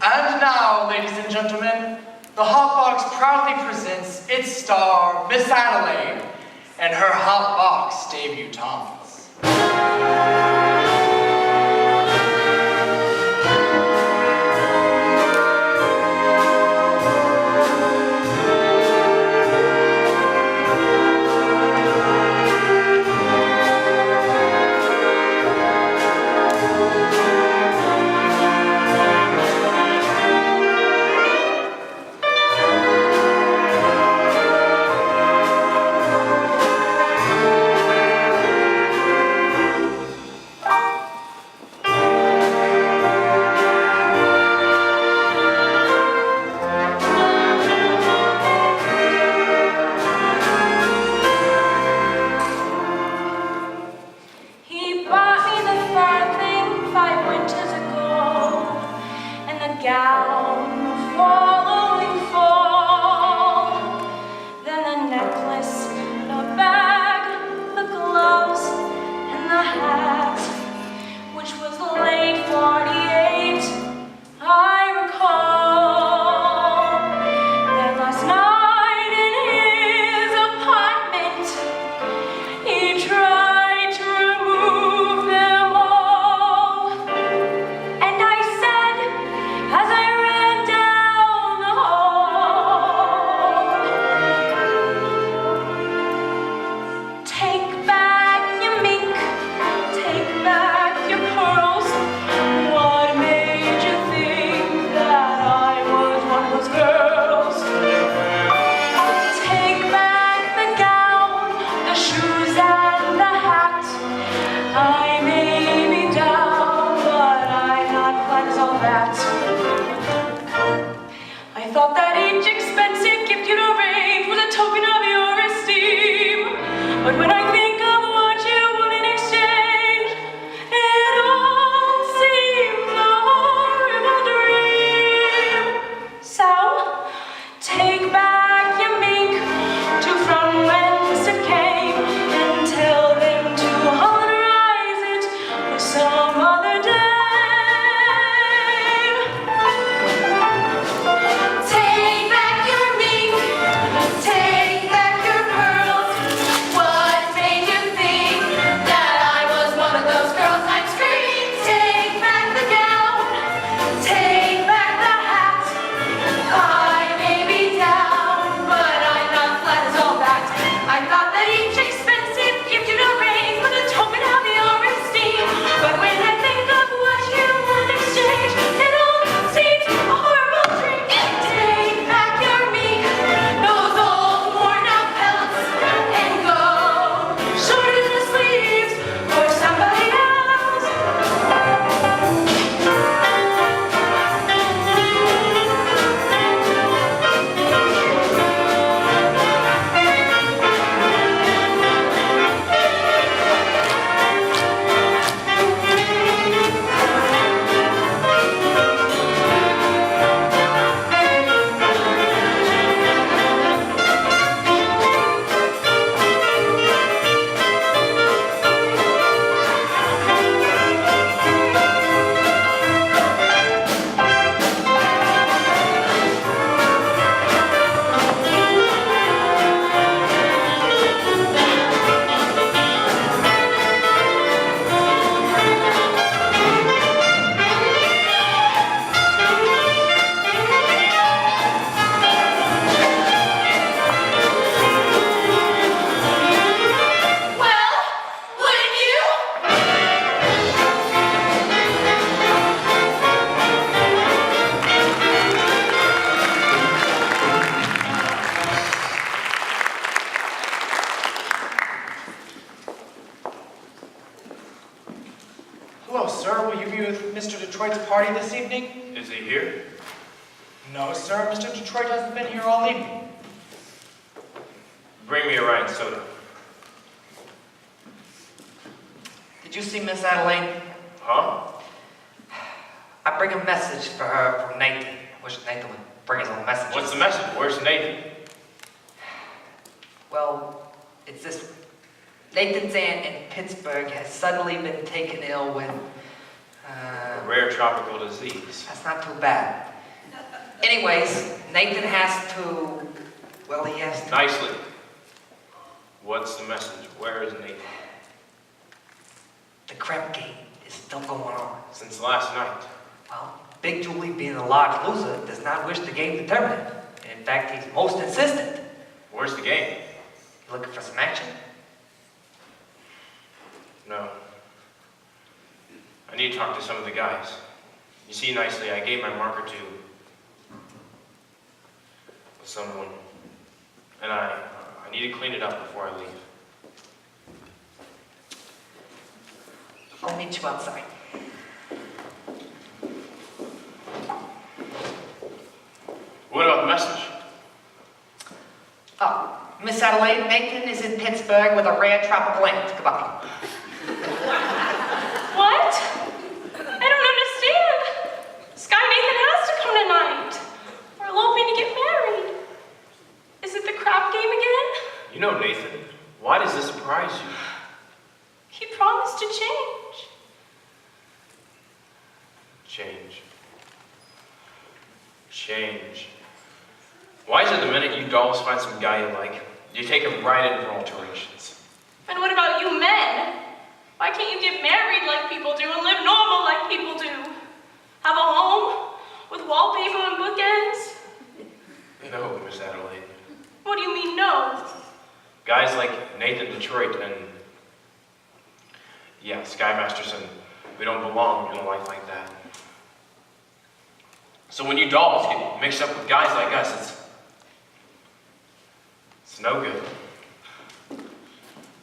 And now, ladies and gentlemen, the Hot Box proudly presents its star, Miss Adelaide, and her Hot Box debutantes. Hello, sir. Will you be with Mr. Detroit's party this evening? Is he here? No, sir. Mr. Detroit hasn't been here all evening. Bring me a Ryan soda. Did you see Miss Adelaide? Huh? I bring a message for her from Nathan. I wish Nathan would bring his own message. What's the message? Where's Nathan? Well, it's this. Nathan's aunt in Pittsburgh has suddenly been taken ill with, A rare tropical disease. that's not too bad. Anyways, Nathan has to, well, he has to. Nicely. What's the message? Where is Nathan? The crap game is still going on. Since last night. Well, Big Julie, being a large loser, does not wish the game to terminate. In fact, he's most insistent. Where's the game? You looking for some action? No. I need to talk to some of the guys. You see, Nicely, I gave my marker to someone, and I need to clean it up before I leave. I'll meet you outside. What about the message? Oh, Miss Adelaide, Nathan is in Pittsburgh with a rare tropical ant. Goodbye. What? I don't understand. Sky Nathan has to come tonight. We're eloping to get married. Is it the crap game again? You know, Nathan, why does this surprise you? He promised to change. Change. Change. Why is it the minute you dolls find some guy you like, you take him right in for alterations? And what about you men? Why can't you get married like people do and live normal like people do? Have a home with wallpaper and bookends? No, Miss Adelaide. What do you mean, no? Guys like Nathan Detroit and, yeah, Sky Masterson, we don't belong in a life like that. So when you dolls get mixed up with guys like us, it's no good.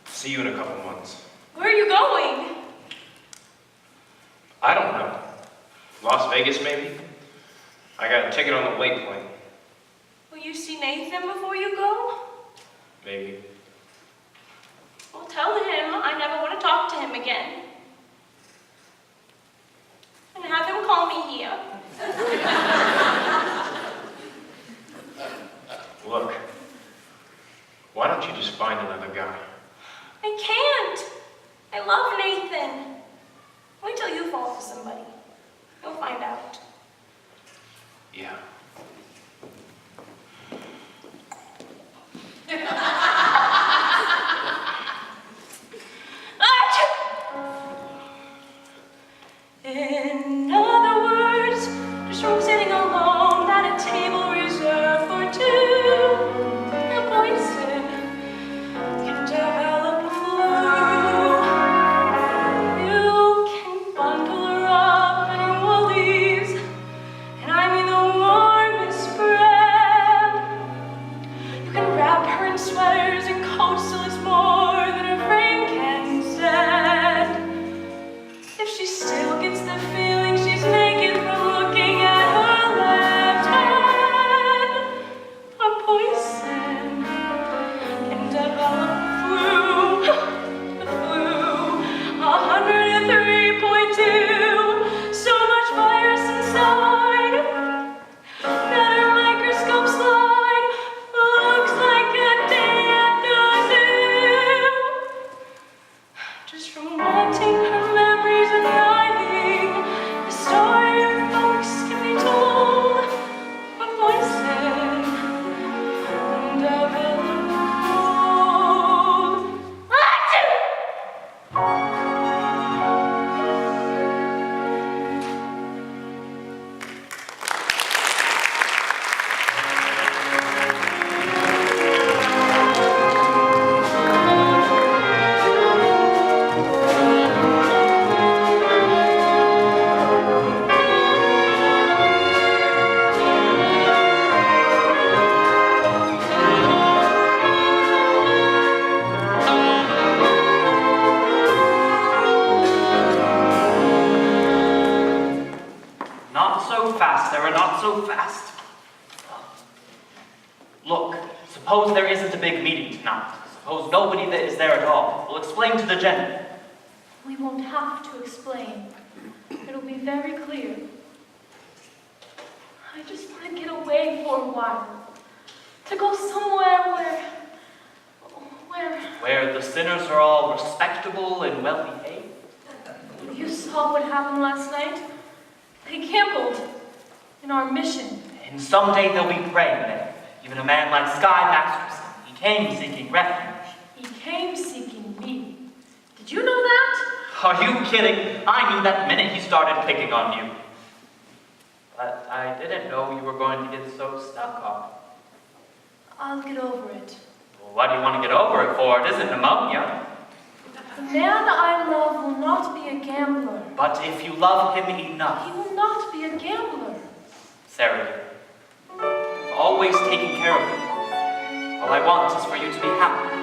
See you in a couple months. Where are you going? I don't know. Las Vegas, maybe? I got a ticket on the late plane. Will you see Nathan before you go? Maybe. Well, tell him I never want to talk to him again. And have him call me here. Look, why don't you just find another guy? I can't. I love Nathan. Wait till you fall for somebody. You'll find out. Yeah. In other words, just from sitting alone at a table reserved for two, a poison can develop a flu. You can bundle her up in her woolies, and I mean the warmest spread. You can wrap her in sweaters and coats till it's more than her frame can stand. If she still gets the feeling she's naked from looking at her left hand, a poison can develop the flu, 103.2, so much virus inside that her microscope slide looks like a damn zoo. Just from wanting her memories and writing, the story of folks can be told. A poison and develop mold. Not so fast, Sarah, not so fast. Look, suppose there isn't a big meeting tonight. Suppose nobody that is there at all. We'll explain to the general. We won't have to explain. It'll be very clear. I just want to get away for a while. To go somewhere Where the sinners are all respectable and well behaved. you saw what happened last night. They gambled in our mission. And someday they'll be praying there. Even a man like Sky Masterson, he came seeking refuge. He came seeking me. Did you know that? Are you kidding? I knew that the minute he started picking on you. But I didn't know you were going to get so stuck on. I'll get over it. Well, what do you want to get over it for? It isn't pneumonia. The man I love will not be a gambler. But if you love him He enough, will not be a gambler. Sarah, I'm always taking care of you. All I want is for you to be happy.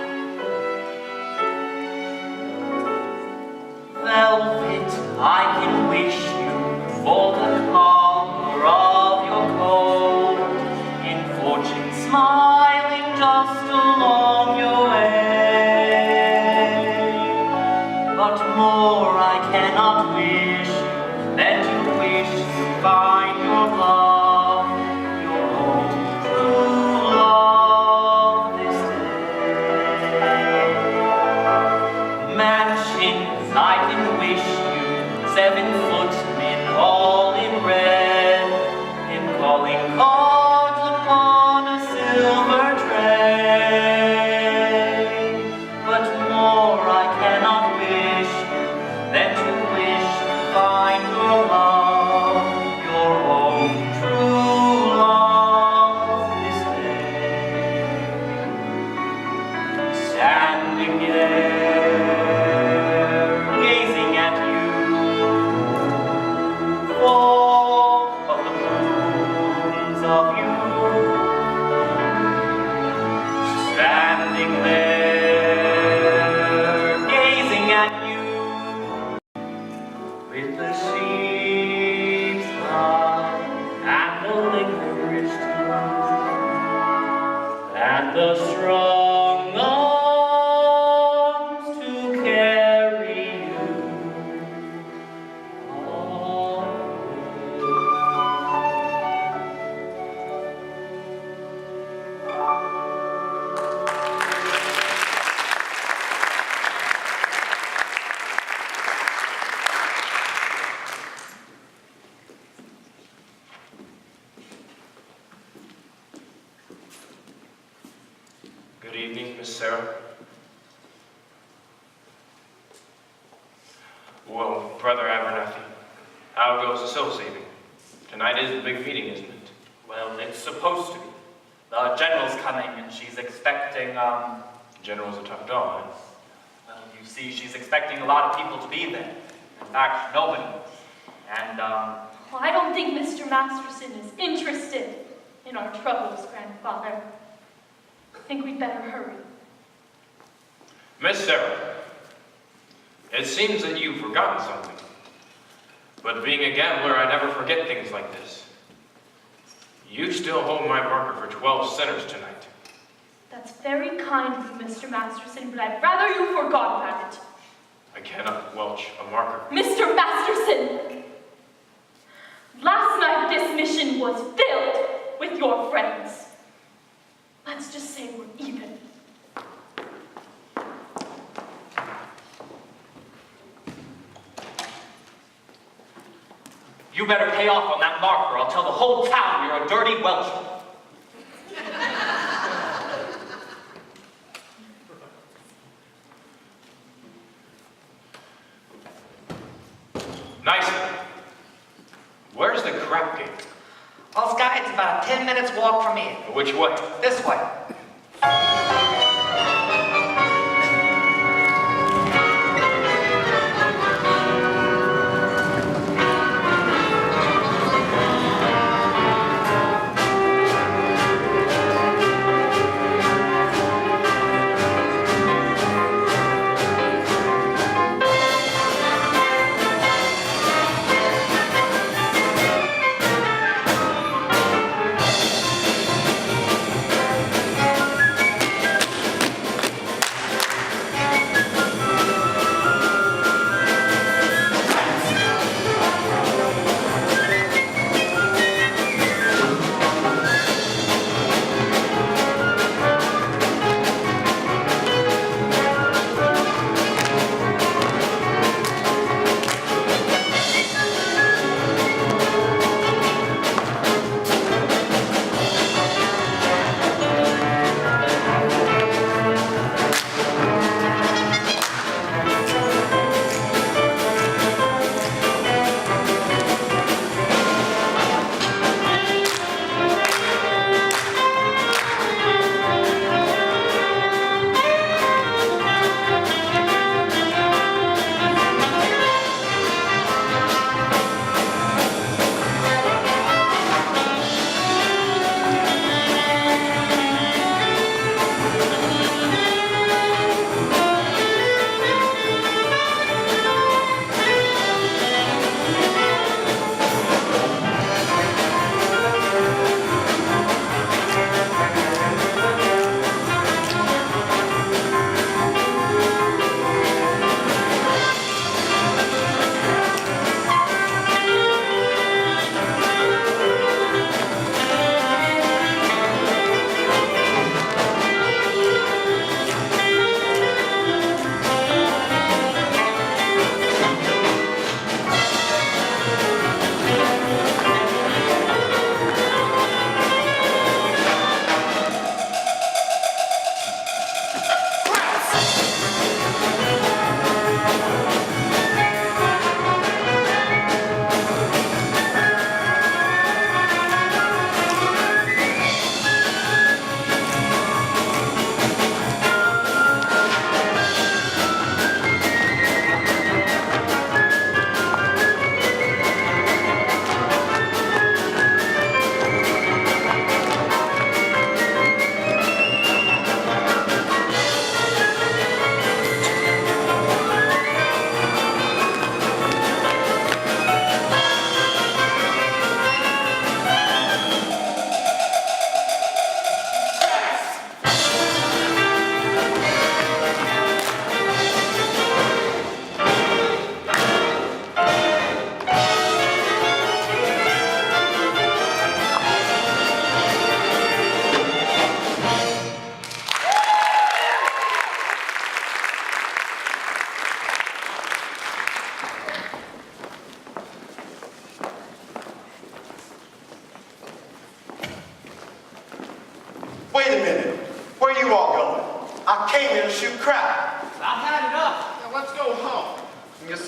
Velvet, I can wish you for the color of your coat, in fortune smiling just along your way. But more I cannot wish you than to wish to find your love, your own true love this day. Mansions I can wish you, 7 footmen all in red, in calling cards upon a silver tray. But more I cannot wish you than to wish to find your love, your own true love this day. Standing there, gazing at you, full of the blooms of youth. Standing there, gazing at you, with the sheep's eye and the licorice too, and the strong arms to carry you on. Good evening, Miss Sarah. Well, Brother Abernathy, how goes the soul saving? Tonight is the big meeting, isn't it? Well, it's supposed to be. The general's coming and she's expecting, General's a tough dog, huh? well, you see, she's expecting a lot of people to be there. In fact, nobody. And, Well, I don't think Mr. Masterson is interested in our troubles, Grandfather. I think we'd better hurry. Miss Sarah, it seems that you've forgotten something. But being a gambler, I never forget things like this. You still hold my marker for 12 centers tonight. That's very kind of you, Mr. Masterson, but I'd rather you forgot about it. I cannot welch a marker. Mr. Masterson! Last night this mission was filled with your friends. Let's just say we're even. you better pay off on that marker. I'll tell the whole town you're a dirty Welshman. Nice. Where's the crap game? Well, Sky, it's about a 10 minutes walk from here. Which way? This way.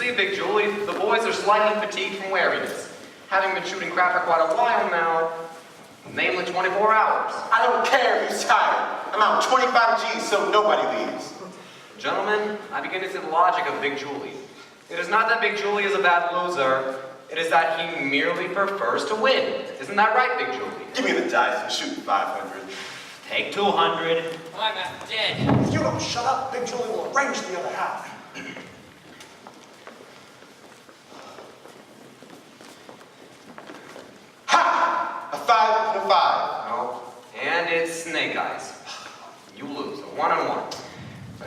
see, Big Julie, the boys are slightly fatigued from wariness, having been shooting crap for quite a while now, namely 24 hours. I don't care if he's tired. I'm out 25 G's so nobody leaves. Gentlemen, I begin to see the logic of Big Julie. It is not that Big Julie is a bad loser, it is that he merely prefers to win. Isn't that right, Big Julie? Give me the dice and shoot 500. Take 200. I'm dead. If you don't shut up, Big Julie will arrange the other half. Ha! A 5 and a 5. Oh, and it's snake eyes. You lose, a 1 on 1.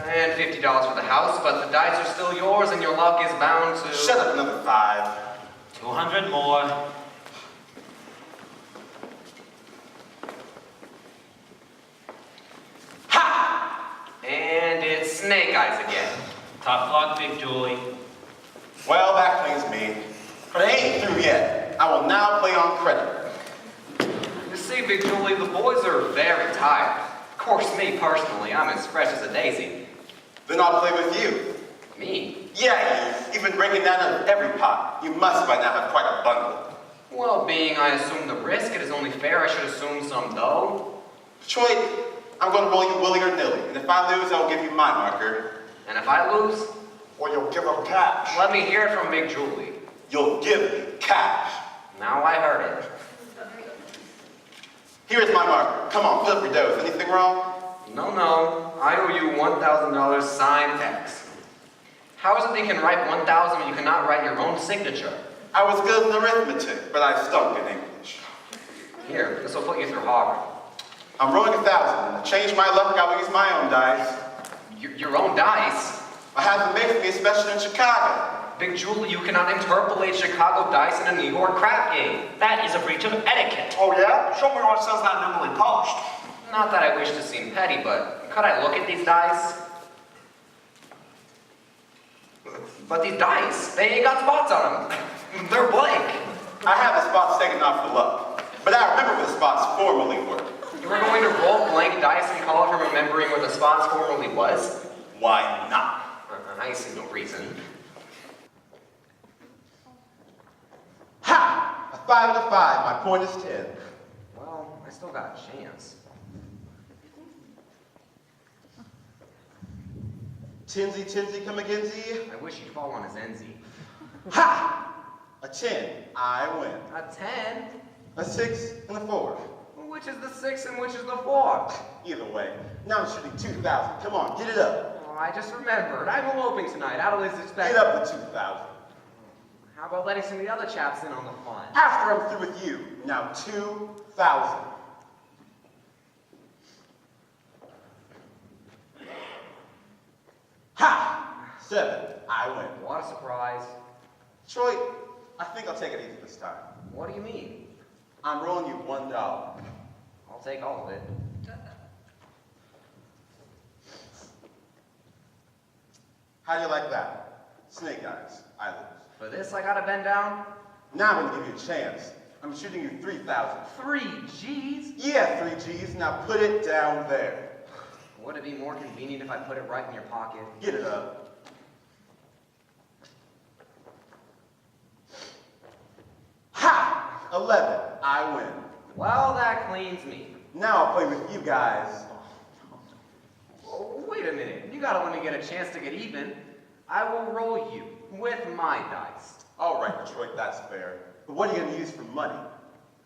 And $50 for the house, but the dice are still yours and your luck is bound to... Shut up, another 5. 200 more. Ha! And it's snake eyes again. Tough luck, Big Julie. Well, that cleans me. But I ain't through yet. I will now play on credit. You see, Big Julie, the boys are very tired. Of course, me personally, I'm as fresh as a daisy. Then I'll play with you. Me? Yeah, you've been breaking down out of every pot. You must by now have quite a bundle. Well, being I assume the risk, it is only fair I should assume some dough. Troy, I'm going to roll you willy or nilly. And if I lose, I'll give you my marker. And if I lose, Or you'll give them cash. let me hear it from Big Julie. You'll give me cash. Now I heard it. Here's my marker. Come on, put up your dough. Is anything wrong? No, no. I owe you $1,000 signed X. How is it that you can write 1,000 when you cannot write your own signature? I was good in arithmetic, but I stunk in English. Here, this will put you through Harvard. I'm rolling 1,000, and to change my luck, I will use my own dice. Your own dice? I have them made for me, especially in Chicago. Big Julie, you cannot interpolate Chicago dice in a New York crap game. That is a breach of etiquette. Oh yeah? Show me where it says that nimbly polished. Not that I wish to seem petty, but could I look at these dice? But these dice, they ain't got spots on them. They're blank. I have the spots taken off for luck, but I remember where the spots formerly were. You were going to roll blank dice and call it for remembering where the spots formerly was? Why not? I see no reason. Ha! A 5 and a 5. My point is 10. Well, I still got a chance. Tinsy, come againzy. I wish you'd fall on his Enzy. Ha! A 10. I win. A 10? A 6 and a 4. Which is the 6 and which is the 4? Either way. Now I'm shooting 2,000. Come on, get it up. Oh, I just remembered. I'm eloping tonight. Adelaide's expecting. Get up to 2,000. How about letting some of the other chaps in on the fun? After I'm through with you. Now 2,000. Ha! 7. I win. What a surprise. Troy, I think I'll take it easy this time. What do you mean? I'm rolling you $1. I'll take all of it. How do you like that? Snake eyes. I lose. For this, I gotta bend down? Now I'm gonna give you a chance. I'm shooting you 3,000. 3 G's? Yeah, 3 G's. Now put it down there. Would it be more convenient if I put it right in your pocket? Get it up. Ha! 11. I win. Well, that cleans me. Now I'll play with you guys. Oh, wait a minute. You gotta let me get a chance to get even. I will roll you with my dice. All right, Detroit, that's fair. But what are you gonna use for money?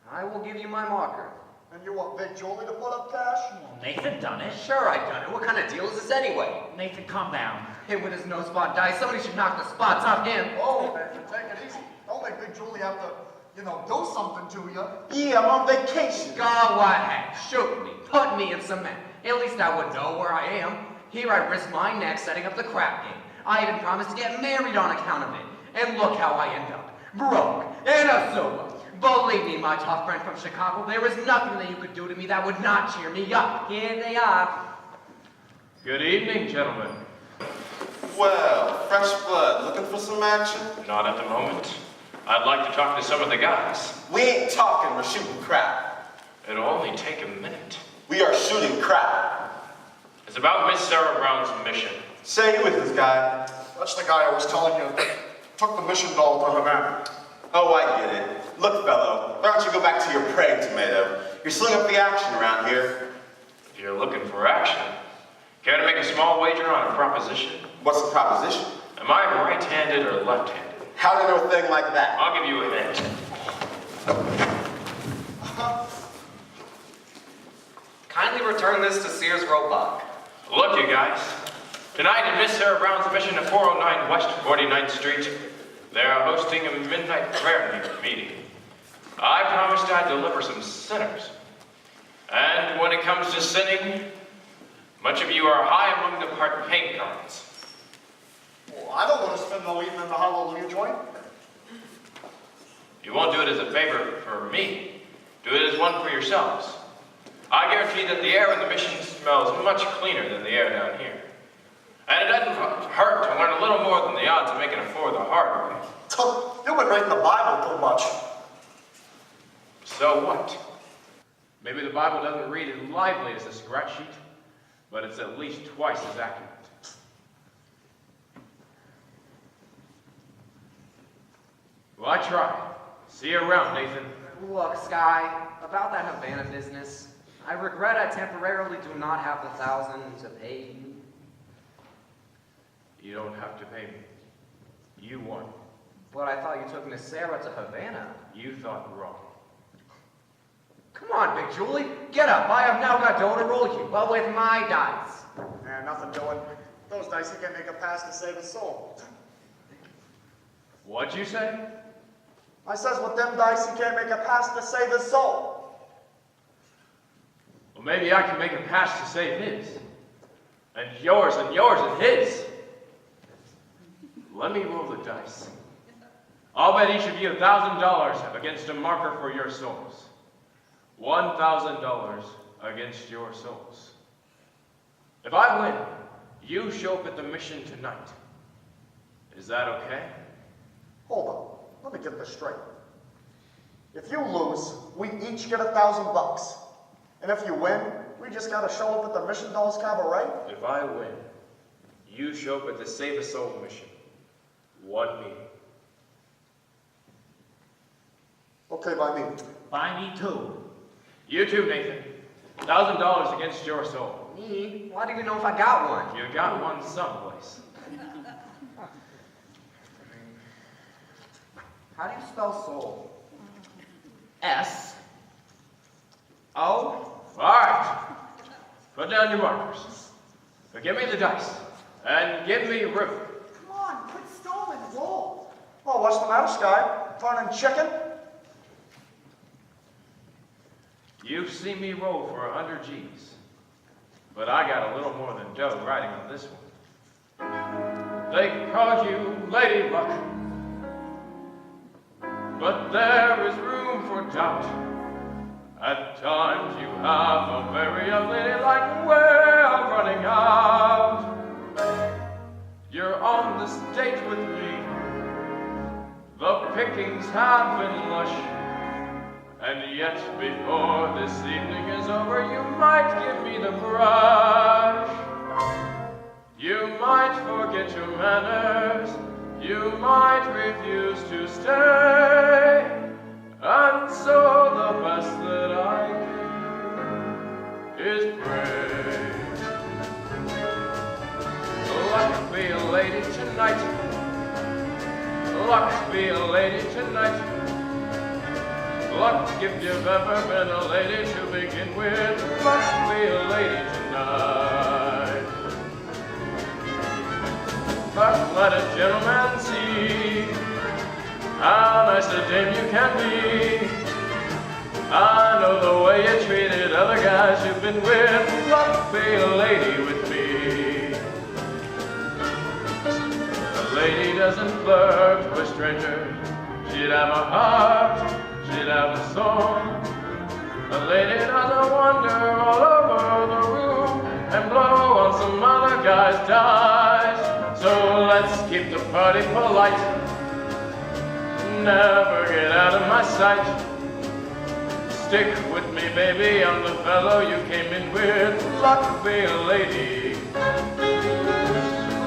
I will give you my marker. And you want Big Julie to put up cash? Well, Nathan done it. Sure, I've done it. What kind of deal is this anyway? Nathan, calm down. Him with his no spot dice. Somebody should knock the spots off him. Oh, man, take it easy. Don't make Big Julie have to, do something to you. Yeah, I'm on vacation. Go ahead. Shoot me. Put me in cement. At least I would know where I am. Here I risk my neck setting up the crap game. I even promised to get married on account of it. And look how I end up. Broke and a sober. Believe me, my tough friend from Chicago, there is nothing that you could do to me that would not cheer me up. Here they are. Good evening, gentlemen. Well, fresh blood. Looking for some action? Not at the moment. I'd like to talk to some of the guys. We ain't talking, we're shooting crap. It'll only take a minute. We are shooting crap. It's about Miss Sarah Brown's mission. Say, who is this guy? That's the guy I was telling you took the mission doll to Havana. Oh, I get it. Look, fellow, why don't you go back to your praying tomato? You're slowing up the action around here. If you're looking for action, care to make a small wager on a proposition? What's the proposition? Am I right-handed or left-handed? How do I know a thing like that? I'll give you a hint. Kindly return this to Sears Roebuck. Look, you guys. Tonight in Miss Sarah Brown's mission at 409 West 49th Street, they're hosting a midnight prayer meeting. I promised I'd deliver some sinners. And when it comes to sinning, much of you are high among the paint cards. Well, I don't want to spend no evening in the Hallelujah joint. You won't do it as a favor for me. Do it as one for yourselves. I guarantee that the air in the mission smells much cleaner than the air down here. And it doesn't hurt to learn a little more than the odds of making a four the hard way. You've been reading the Bible too much. So what? Maybe the Bible doesn't read as lively as a scratch sheet, but it's at least twice as accurate. Well, I try. See you around, Nathan. Look, Sky, about that Havana business, I regret I temporarily do not have the 1,000 to pay you. You don't have to pay me. You won. But I thought you took Miss Sarah to Havana. You thought wrong. Come on, Big Julie, get up. I have now got dough to roll you, but with my dice. Nothing doing. Those dice, he can't make a pass to save his soul. What'd you say? I says with them dice, he can't make a pass to save his soul. Well, maybe I can make a pass to save his. And yours and his. Let me roll the dice. I'll bet each of you $1,000 against a marker for your souls. $1,000 against your souls. If I win, you show up at the mission tonight. Is that okay? Hold on. Let me get this straight. If you lose, we each get $1,000. And if you win, we just gotta show up at the Mission Dolls Cabaret? If I win, you show up at the Save a Soul mission. One meeting. Okay, by me. By me too. You too, Nathan. $1,000 against your soul. Me? Why do you know if I got one? You got one someplace. How do you spell soul? S. O? All right. Put down your markers. Now give me the dice. And give me room. Come on, quit stalling, roll. Oh, what's the matter, Sky? Turning chicken? You've seen me roll for 100 G's. But I got a little more than dough riding on this one. They call you Lady Luck. But there is room for doubt. At times you have a very unladylike way of running out. You're on this date with me. The pickings have been lush. And yet before this evening is over, you might give me the brush. You might forget your manners. You might refuse to stay. And so the best that I can do is pray. Luck be a lady tonight. Luck be a lady tonight. Luck if you've ever been a lady to begin with. Luck be a lady tonight. But let a gentleman see how nice a dame you can be. I know the way you treated other guys you've been with. Luck be a lady with me. A lady doesn't flirt with strangers. She'd have a heart, she'd have a song. A lady doesn't wander all over the room and blow on some other guy's dice. So let's keep the party polite. Never get out of my sight. Stick with me, baby, I'm the fellow you came in with. Luck be a lady.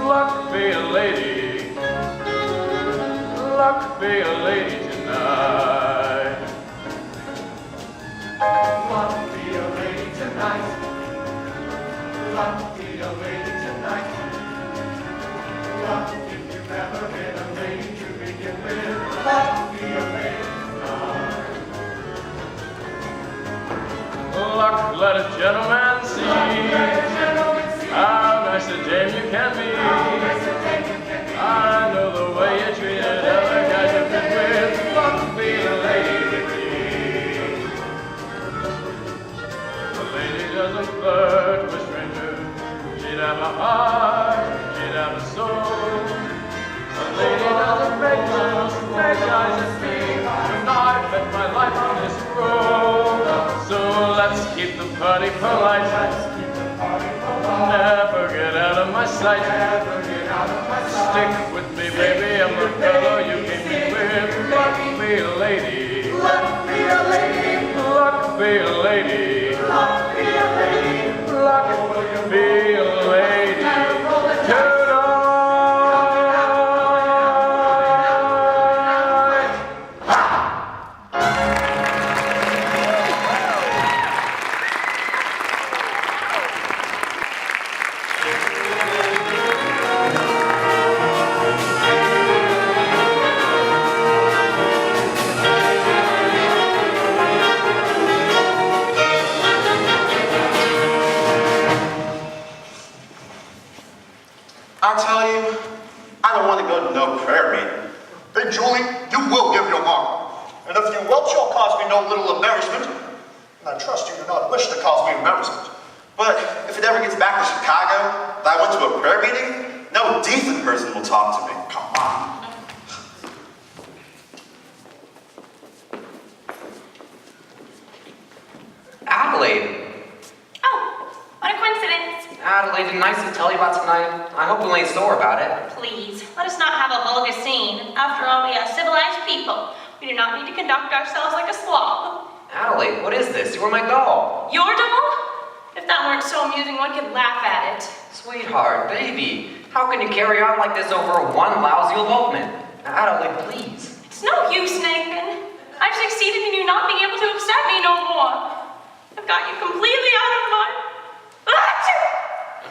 Luck be a lady. Luck be a lady tonight. Luck be a lady tonight. Luck be a lady tonight. Luck if you've never been a lady to begin with. Luck be a lady tonight. Luck, let a gentleman see how nice a dame you can be. I know the way you treated other guys you've been with. Luck be a lady with me. A lady doesn't flirt with strangers. She'd have a heart, she'd have a soul. A lady doesn't make little snake eyes at me. And I bet my life on this road. So let's keep the party polite. Never get out of my sight. Stick with me, baby. I'm the fellow you came in with. Luck be a lady. Luck be a lady. Luck be a lady. Luck be a lady. Luck be a lady. Tonight. I'll tell you, I don't want to go to no prayer meeting. Big Julie, you will give your mark. And if you will, shall cause me no little embarrassment. And I trust you do not wish to cause me embarrassment. But if it ever gets back to Chicago that I went to a prayer meeting, no decent person will talk to me. Come on. Adelaide. Oh, what a coincidence. Adelaide, nice to tell you about tonight. I hope you ain't sore about it. Please, let us not have a vulgar scene. After all, we are civilized people. We do not need to conduct ourselves like a slob. Adelaide, what is this? You were my doll. Your doll? If that weren't so amusing, one could laugh at it. Sweetheart, baby, how can you carry on like this over one lousy elopement? Adelaide, please. It's no use, Nathan. I've succeeded in you not being able to upset me no more. I've got you completely out of my...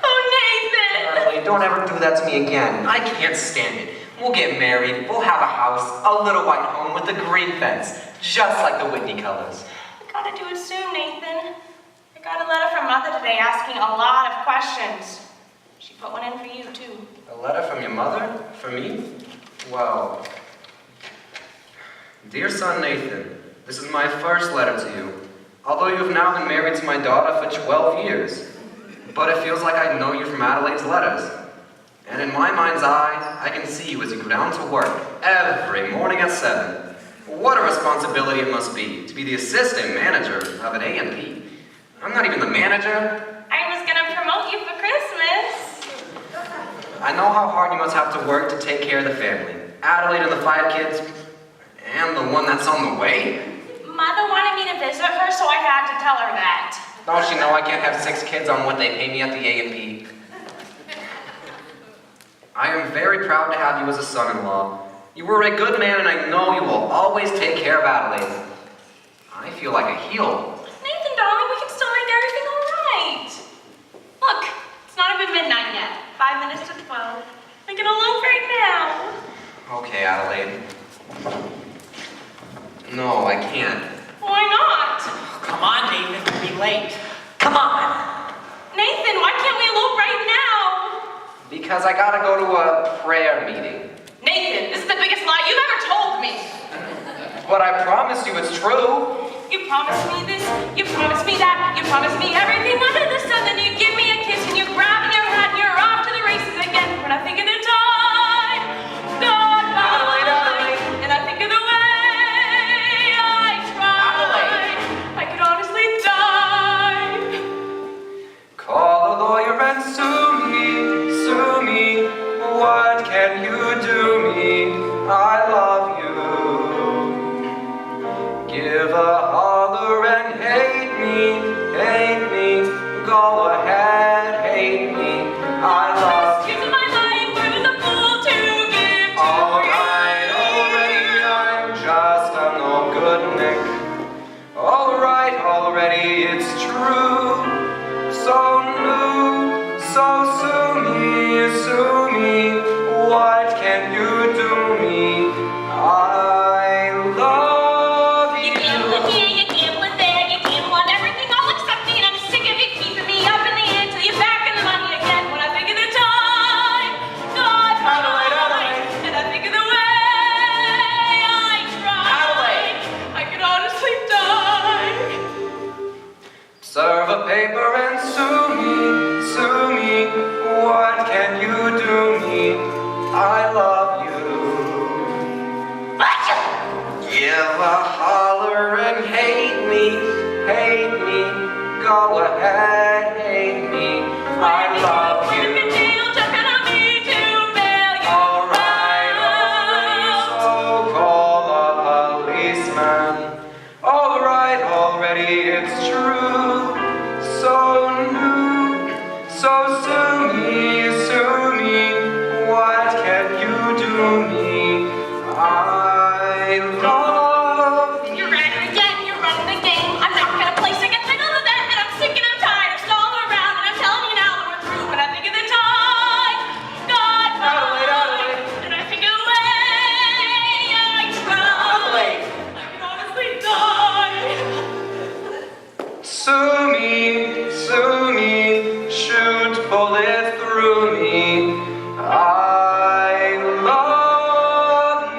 Oh, Nathan! Adelaide, don't ever do that to me again. I can't stand it. We'll get married, we'll have a house, a little white home with a green fence, just like the Whitney colors. I gotta do it soon, Nathan. I got a letter from Mother today asking a lot of questions. She put one in for you, too. A letter from your mother? For me? Well... Dear son Nathan, this is my first letter to you. Although you have now been married to my daughter for 12 years. But it feels like I know you from Adelaide's letters. And in my mind's eye, I can see you as you go down to work every morning at 7. What a responsibility it must be to be the assistant manager of an A&P. I'm not even the manager. I was gonna promote you for Christmas. I know how hard you must have to work to take care of the family. Adelaide and the 5 kids, and the one that's on the way. Mother wanted me to visit her, so I had to tell her that. Don't you know I can't have 6 kids on what they pay me at the A&P? I am very proud to have you as a son-in-law. You were a good man, and I know you will always take care of Adelaide. I feel like a heel. Nathan, darling, we can still make everything all right. Look, it's not even midnight yet. 5 minutes to 12. We can elope right now. Okay, Adelaide. No, I can't. Why not? Come on, Nathan, we'll be late. Come on! Nathan, why can't we elope right now? Because I gotta go to a prayer meeting. Nathan, this is the biggest lie you've ever told me. But I promise you it's true. You promised me this, you promised me that, you promised me everything under the sun, then you give me a kiss and you grab your hat and you're off to the races again. When I think of the time, goodbye, and I think of the way I tried, I could honestly die. Call the lawyer and sue me, what can you do me? I love you. Give a holler and hate me, go ahead, hate me, I love you. Years of my life, I was a fool to give to Alright, holler and hate me, go ahead, hate me, I love you. Alright, already it's true, so new, so sue me, what can you do me? I love you. You're running again, you're running again. I'm not gonna play second fiddle to that, and I'm sick and I'm tired of stalling around, and I'm telling you now that we're through, and I think of the time, goodbye, and I think of the way I tried. I can honestly die. Sue me, shoot bullets through me. I love you.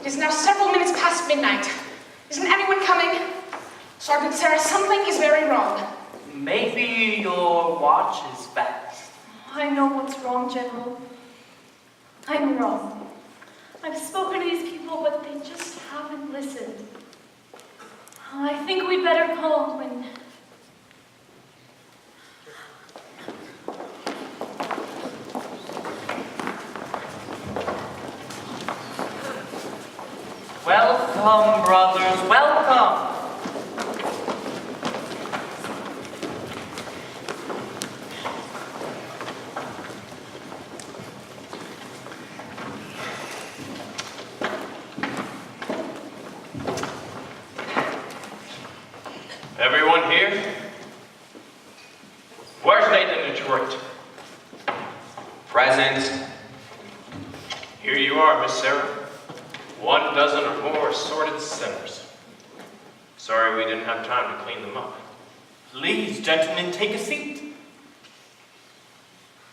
It is now several minutes past midnight. Isn't anyone coming? Sergeant Sarah, something is very wrong. Maybe your watch is back. I know what's wrong, General. I'm wrong. I've spoken to these people, but they just haven't listened. I think we'd better call when... Welcome, brothers, welcome. Everyone here? Where's Nathan Detroit? Present. Here you are, Miss Sarah. 1 dozen or more assorted sinners. Sorry we didn't have time to clean them up. Please, gentlemen, take a seat.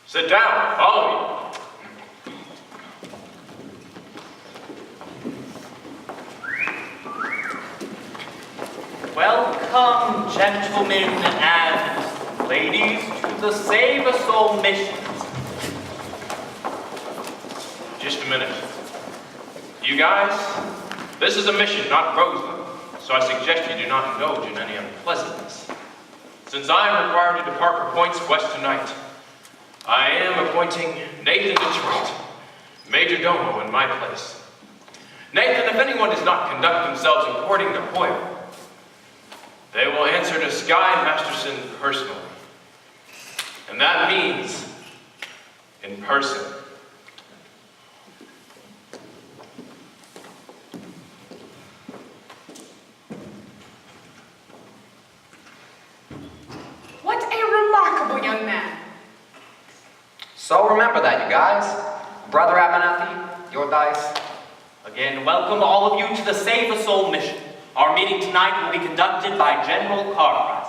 Sit down, all of you. Welcome, gentlemen and ladies, to the Save a Soul mission. Just a minute. You guys, this is a mission, not Roseland, so I suggest you do not indulge in any unpleasantness. Since I am required to depart for Points West tonight, I am appointing Nathan Detroit, Major Domo, in my place. Nathan, if anyone does not conduct themselves according to Hoyle, they will answer to Sky Masterson personally. And that means in person. What a remarkable young man. So remember that, you guys. Brother Abernathy, your dice. Again, welcome all of you to the Save a Soul mission. Our meeting tonight will be conducted by General Cartwright.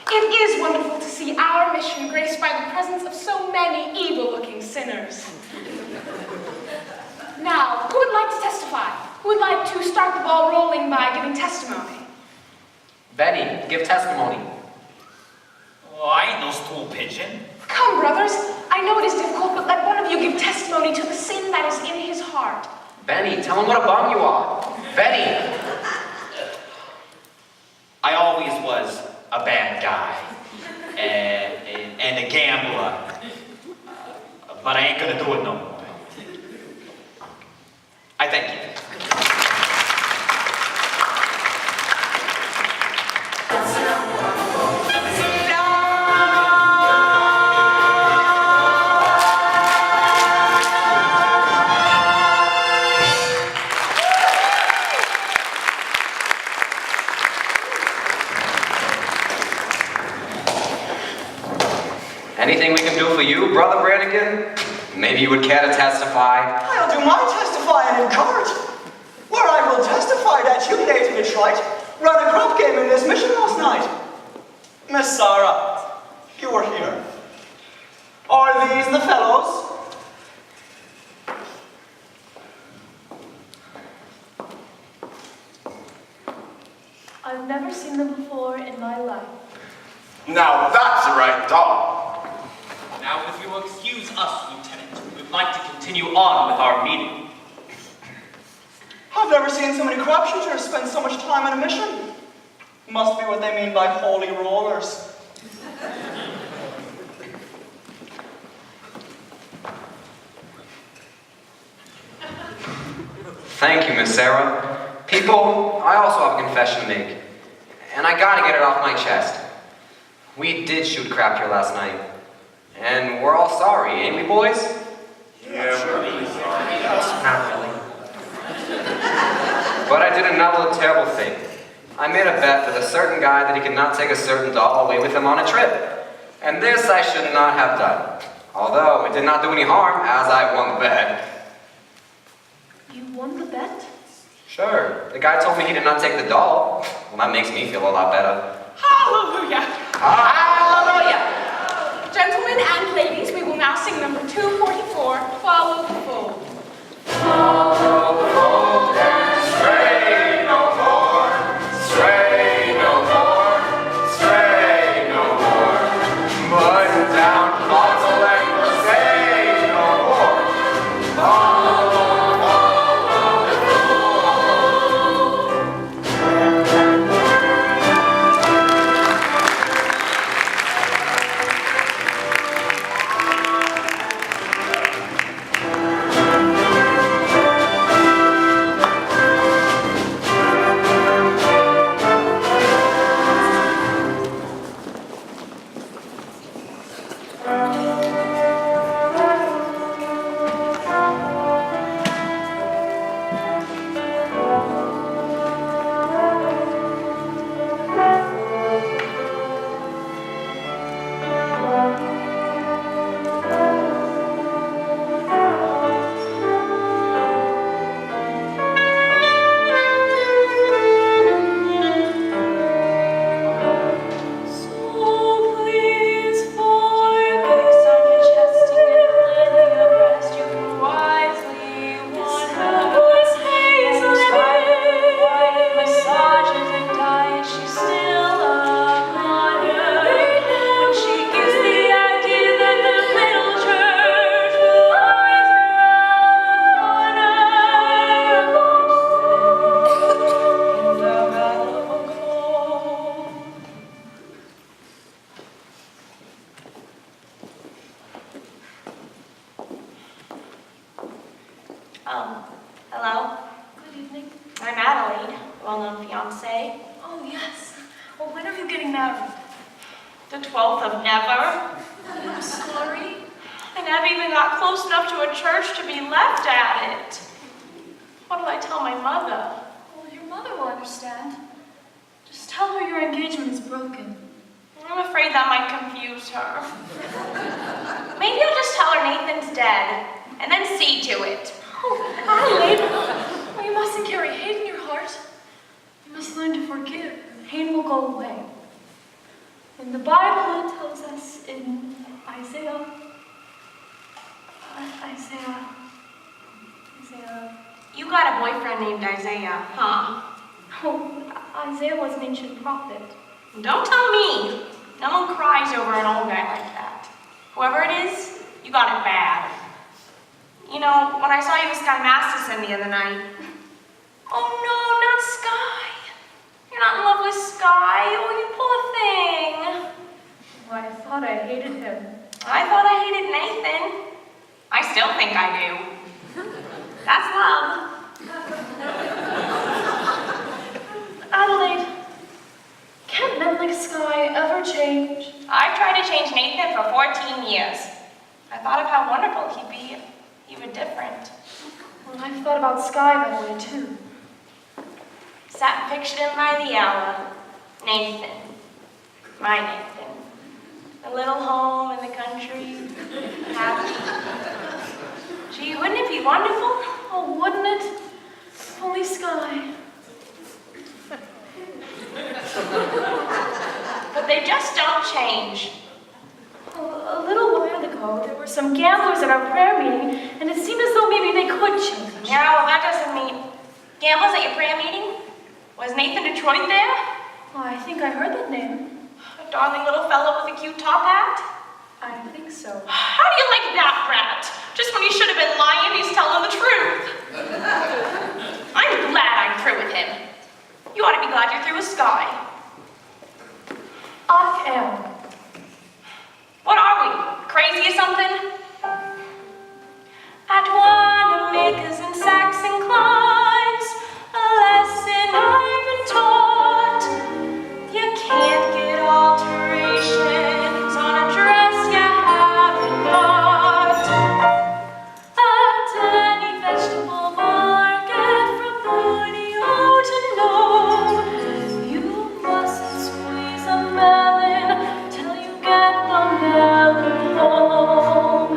It is wonderful to see our mission graced by the presence of so many evil-looking sinners. Now, who would like to testify? Who would like to start the ball rolling by giving testimony? Betty, give testimony. Oh, I ain't no stool pigeon. Come, brothers. I know it is difficult, but let one of you give testimony to the sin that is in his heart. Benny, tell him what a bum you are. Benny. I always was a bad guy and a gambler, but I ain't gonna do it no more. I thank you. Anything we can do for you, Brother Brannigan? Maybe you would care to testify? I'll do my testifying in court, where I will testify that you, Lady Detroit, ran a crop game in this mission last night. Miss Sarah, you were here. Are these the fellows? I've never seen them before in my life. Now that's the right dog. Now, if you will excuse us, Lieutenant, we'd like to continue on with our meeting. I've never seen so many crop shooters spend so much time on a mission. Must be what they mean by holy rollers. Thank you, Miss Sarah. People, I also have a confession to make. And I gotta get it off my chest. We did shoot crap here last night. And we're all sorry, ain't we, boys? Yeah, we're really sorry. Not really. But I did another terrible thing. I made a bet with a certain guy that he could not take a certain doll away with him on a trip. And this I should not have done. Although it did not do any harm, as I won the bet. You won the bet? Sure, the guy told me he did not take the doll. Well, that makes me feel a lot better. Hallelujah! Hallelujah! Gentlemen and ladies, we will now sing number 244, Follow the Fold. Follow the fold and stray no more, stray no more, stray no more. Button down, bottle and say no more. Follow the Hello? Good evening. I'm Adelaide, well-known fiancé. Oh, yes. Well, when are you getting married? The 12th of never. I'm sorry. I never even got close enough to a church to be left at it. What will I tell my mother? Well, your mother will understand. Just tell her your engagement is broken. I'm afraid that might confuse her. Maybe I'll just tell her Nathan's dead, and then see to it. Oh, Adelaide, well, you mustn't carry hate in your heart. You must learn to forgive. Pain will go away. In the Bible, it tells us in Isaiah. You got a boyfriend named Isaiah, huh? Oh, Isaiah was an ancient prophet. Don't tell me. No one cries over an old guy like that. Whoever it is, you got it bad. You know, when I saw you with Sky Masterson the other night. Oh no, not Sky. You're not in love with Sky. Oh, you poor thing. Well, I thought I hated him. I thought I hated Nathan. I still think I do. That's love. Adelaide, can't men like Sky ever change? I've tried to change Nathan for 14 years. I thought of how wonderful he'd be if he were different. Well, I've thought about Sky that way too. Sat and pictured him by the hour. Nathan. My Nathan. A little home in the country. Happy. Gee, wouldn't it be wonderful? Oh, wouldn't it? Only sky. But they just don't change. A little while ago, there were some gamblers at our prayer meeting, and it seemed as though maybe they could change. Yeah, well, that doesn't mean... Gamblers at your prayer meeting? Was Nathan Detroit there? Oh, I think I heard that name. A darling little fellow with a cute top hat? I think so. How do you like that brat? Just when he should have been lying, he's telling the truth. I'm glad I'm through with him. You ought to be glad you're through with Sky. I am. What are we? Crazy or something? At one of Lakers and Saxon climbs, a lesson I've been taught. You can't get alterations on a dress you haven't bought. At any vegetable market from Borneo to Nome, you mustn't squeeze a melon till you get the melon home.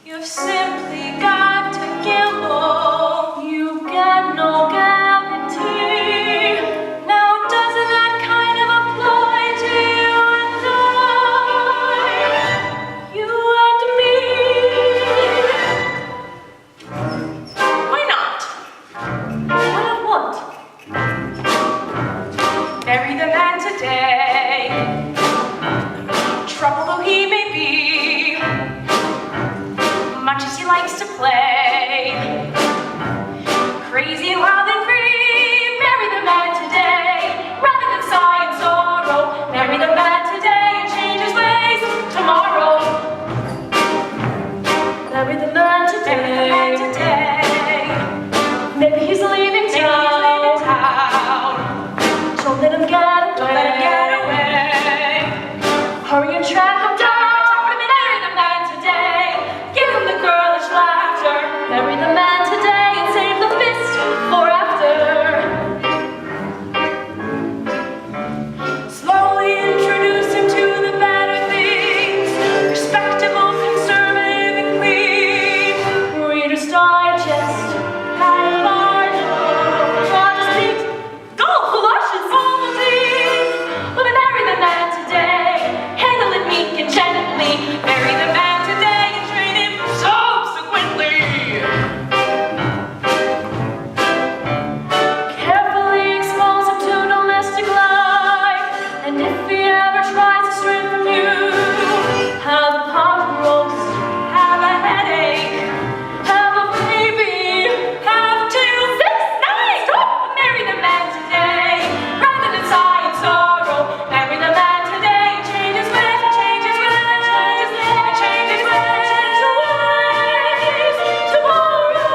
You've simply got to gamble. You get no guarantee. Now, doesn't that kind of apply to you and I? You and me. Why not? Why not what? Bury the man today. Trouble though he may be, much as he likes to play. Crazy and wild and free, marry the man today, rather than sigh and sorrow. Marry the man today and change his ways tomorrow. Marry the man today. Marry the man today. Maybe he's leaving town. Don't let him get away. Don't let him get away. Hurry and track him down. Marry the man today. Give him the girlish laughter. Marry the man today and save the fist for after. Slowly introduce him to the better things. Respectable, conservative, and clean. Reader's Digest. High large, modesty, golf, luscious, Ovaltine. But marry the man today. Handle it meek and gently. Marry the man today and train him subsequently. Carefully expose him to domestic life. And if he ever tries to stray from you, have a pot roast, Have a headache. have a baby, Have 2, 6, 9. Stop! Marry the man today. Rather than sigh and sorrow. Marry the man today and change his ways. Change his ways. Change his ways. Change his ways. Tomorrow.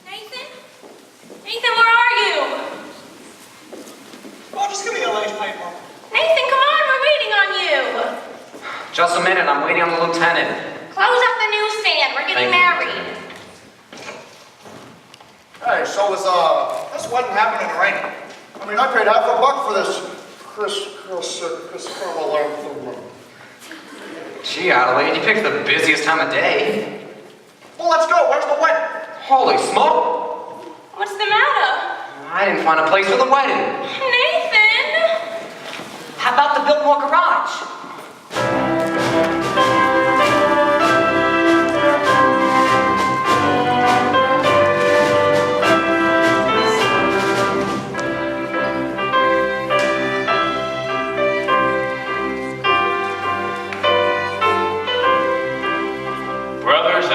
Nathan? Nathan, where are you? Oh, just give me a light paper. Nathan, come on, we're waiting on you. Just a minute, I'm waiting on the lieutenant. Close up the newsstand, we're getting Thank you. married. Hey, so is this wedding happening in the rain? I mean, I paid $50 for this Gee, Adelaide, you picked the busiest time of day. Well, let's go. Where's the wedding? Holy smoke! What's the matter? I didn't find a place for the wedding. Nathan! How about the Biltmore Garage?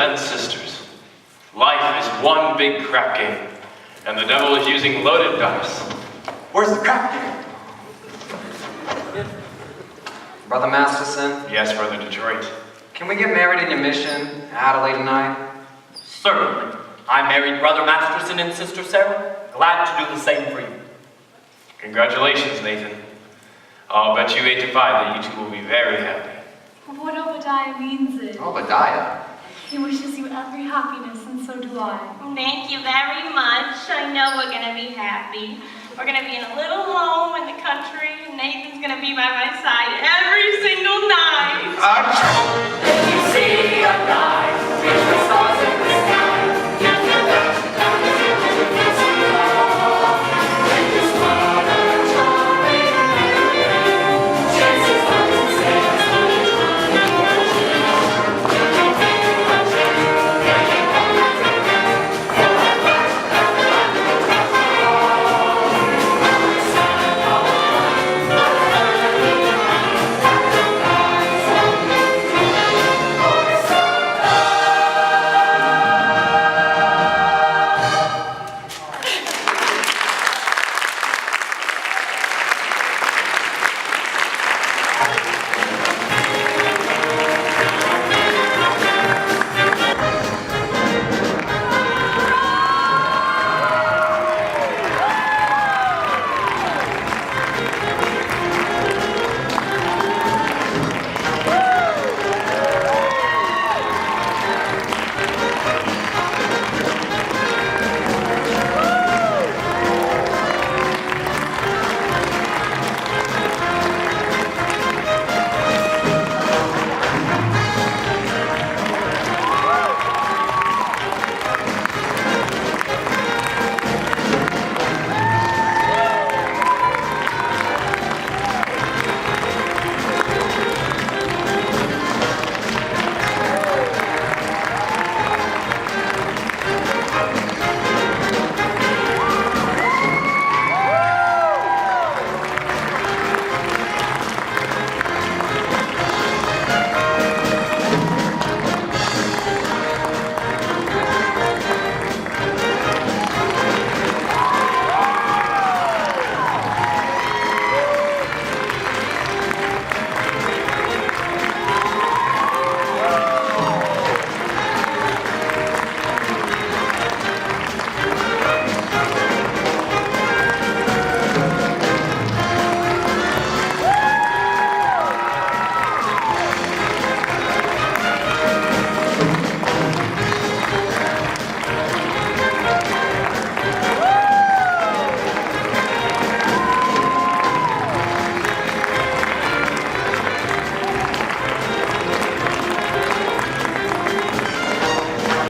and sisters, life is one big crap game, and the devil is using loaded dice. Where's the crap game? Brother Masterson, Yes, Brother Detroit. can we get married in your mission, Adelaide and I? Certainly. I married Brother Masterson and Sister Sarah. Glad to do the same for you. Congratulations, Nathan. I'll bet you 8 to 5 that you two will be very happy. What Obadiah means is, Obadiah. he wishes you every happiness, and so do I. Thank you very much. I know we're gonna be happy. We're gonna be in a little home in the country, and Nathan's gonna be by my side every single night. You see a guy